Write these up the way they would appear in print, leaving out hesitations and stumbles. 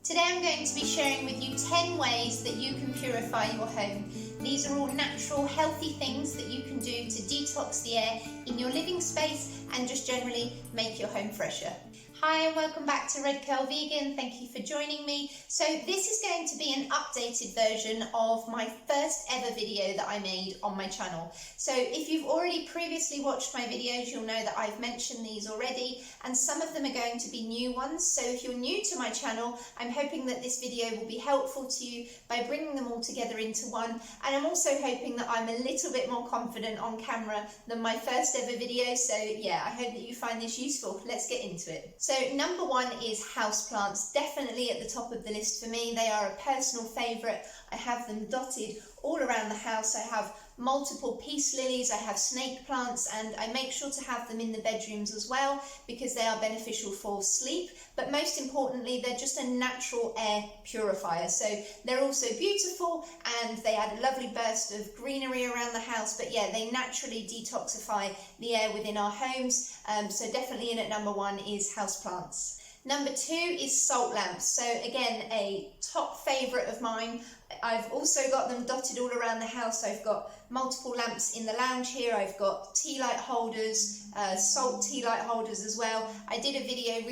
Today I'm going to be sharing with you 10 ways that you can purify your home. These are all natural, healthy things that you can do to detox the air in your living space and just generally make your home fresher. Hi and welcome back to Red Curl Vegan. Thank you for joining me. So this is going to be an updated version of my first ever video that I made on my channel. So if you've already previously watched my videos, you'll know that I've mentioned these already, and some of them are going to be new ones. So if you're new to my channel, I'm hoping that this video will be helpful to you by bringing them all together into one. And I'm also hoping that I'm a little bit more confident on camera than my first ever video. So yeah, I hope that you find this useful. Let's get into it. So number one is houseplants, definitely at the top of the list for me. They are a personal favourite. I have them dotted all around the house. I have multiple peace lilies, I have snake plants, and I make sure to have them in the bedrooms as well because they are beneficial for sleep. But most importantly, they're just a natural air purifier. So they're also beautiful and they add a lovely burst of greenery around the house. But yeah, they naturally detoxify the air within our homes. So definitely in at number one is houseplants. Number two is salt lamps. So again, a top favourite of mine. I've also got them dotted all around the house. I've got multiple lamps in the lounge here. I've got tea light holders, salt tea light holders as well. I did a video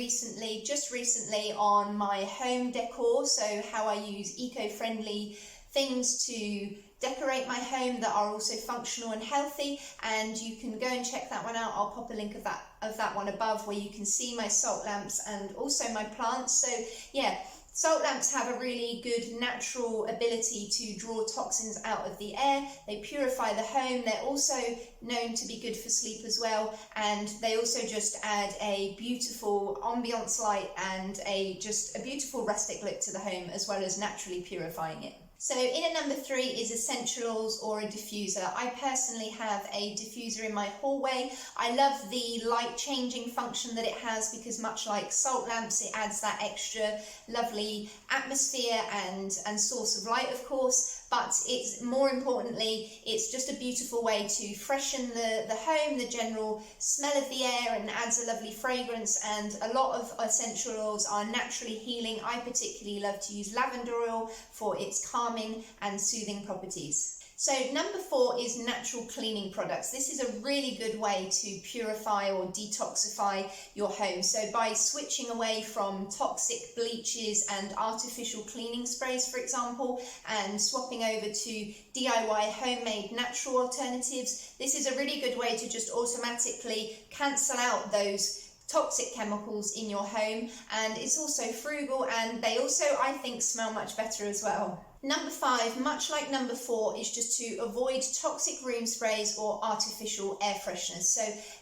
just recently on my home decor, so how I use eco-friendly things to decorate my home that are also functional and healthy, and you can go and check that one out. I'll pop a link of that one above where you can see my salt lamps and also my plants. So yeah, salt lamps have a really good natural ability to draw toxins out of the air. They purify the home. They're also known to be good for sleep as well, and they also just add a beautiful ambiance light and just a beautiful rustic look to the home, as well as naturally purifying it. So in at number three is essential oils or a diffuser. I personally have a diffuser in my hallway. I love the light changing function that it has because much like salt lamps, it adds that extra lovely atmosphere and source of light, of course. But it's more importantly, it's just a beautiful way to freshen the home, the general smell of the air, and adds a lovely fragrance. And a lot of essential oils are naturally healing. I particularly love to use lavender oil for its calming and soothing properties. So number four is natural cleaning products. This is a really good way to purify or detoxify your home. So by switching away from toxic bleaches and artificial cleaning sprays, for example, and swapping over to DIY homemade natural alternatives, this is a really good way to just automatically cancel out those toxic chemicals in your home, and it's also frugal, and they also, I think, smell much better as well. Number five, much like number four, is just to avoid toxic room sprays or artificial air fresheners. So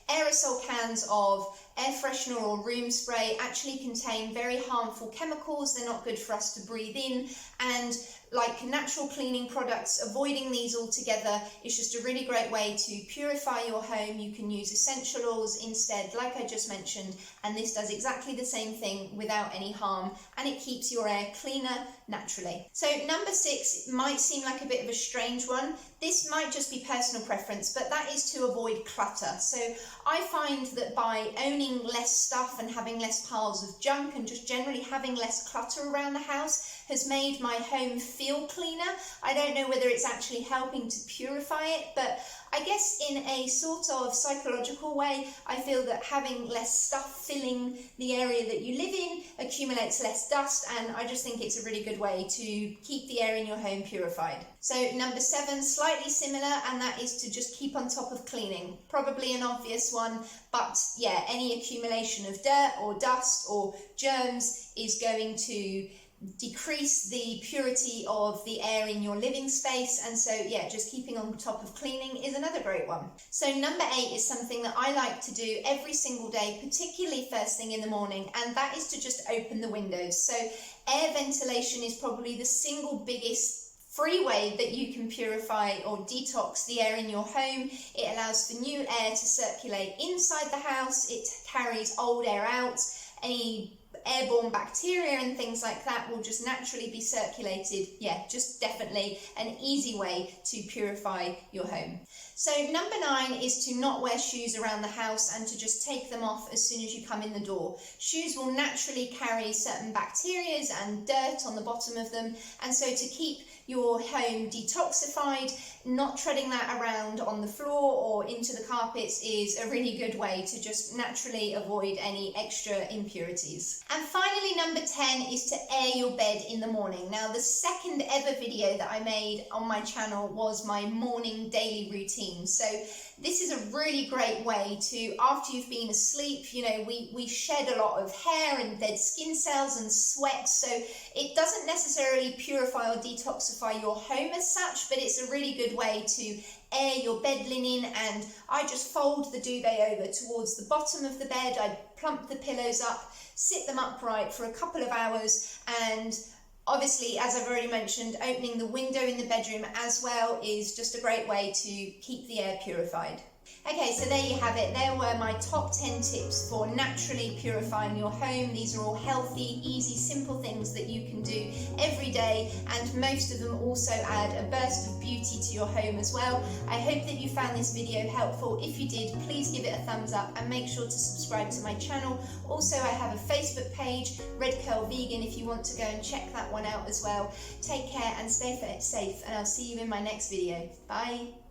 aerosol cans of air freshener or room spray actually contain very harmful chemicals. They're not good for us to breathe in, and like natural cleaning products, avoiding these altogether is just a really great way to purify your home. You can use essential oils instead, like I just mentioned, and this does exactly the same thing without any harm, and it keeps your air cleaner naturally. So number six might seem like a bit of a strange one. This might just be personal preference, but that is to avoid clutter. So I find that by owning less stuff and having less piles of junk and just generally having less clutter around the house has made my home feel cleaner. I don't know whether it's actually helping to purify it, but I guess in a sort of psychological way, I feel that having less stuff filling the area that you live in accumulates less dust, and I just think it's a really good way to keep the air in your home purified. So number seven, slightly similar, and that is to just keep on top of cleaning. Probably an obvious one, but yeah, any accumulation of dirt or dust or germs is going to decrease the purity of the air in your living space, and so yeah, just keeping on top of cleaning is another great one. So number eight is something that I like to do every single day, particularly first thing in the morning, and that is to just open the windows. So air ventilation is probably the single biggest free way that you can purify or detox the air in your home. It allows for new air to circulate inside the house. It carries old air out. Any airborne bacteria and things like that will just naturally be circulated. Yeah, just definitely an easy way to purify your home. So number 9 is to not wear shoes around the house and to just take them off as soon as you come in the door. Shoes will naturally carry certain bacteria and dirt on the bottom of them, and so to keep your home detoxified, not treading that around on the floor or into the carpets is a really good way to just naturally avoid any extra impurities. And finally, number 10 is to air your bed in the morning. Now, the second ever video that I made on my channel was my morning daily routine. So this is a really great way to, after you've been asleep, you know, we shed a lot of hair and dead skin cells and sweat, so it doesn't necessarily purify or detoxify your home as such, but it's a really good way to air your bed linen. And I just fold the duvet over towards the bottom of the bed, I plump the pillows up, sit them upright for a couple of hours, and obviously, as I've already mentioned, opening the window in the bedroom as well is just a great way to keep the air purified. Okay, so there you have it. There were my top 10 tips for naturally purifying your home. These are all healthy, easy, simple things that you can do every day, and most of them also add a burst of beauty to your home as well. I hope that you found this video helpful. If you did, please give it a thumbs up and make sure to subscribe to my channel. Also, I have a Facebook page, Red Curl Vegan, if you want to go and check that one out as well. Take care and stay safe, and I'll see you in my next video. Bye.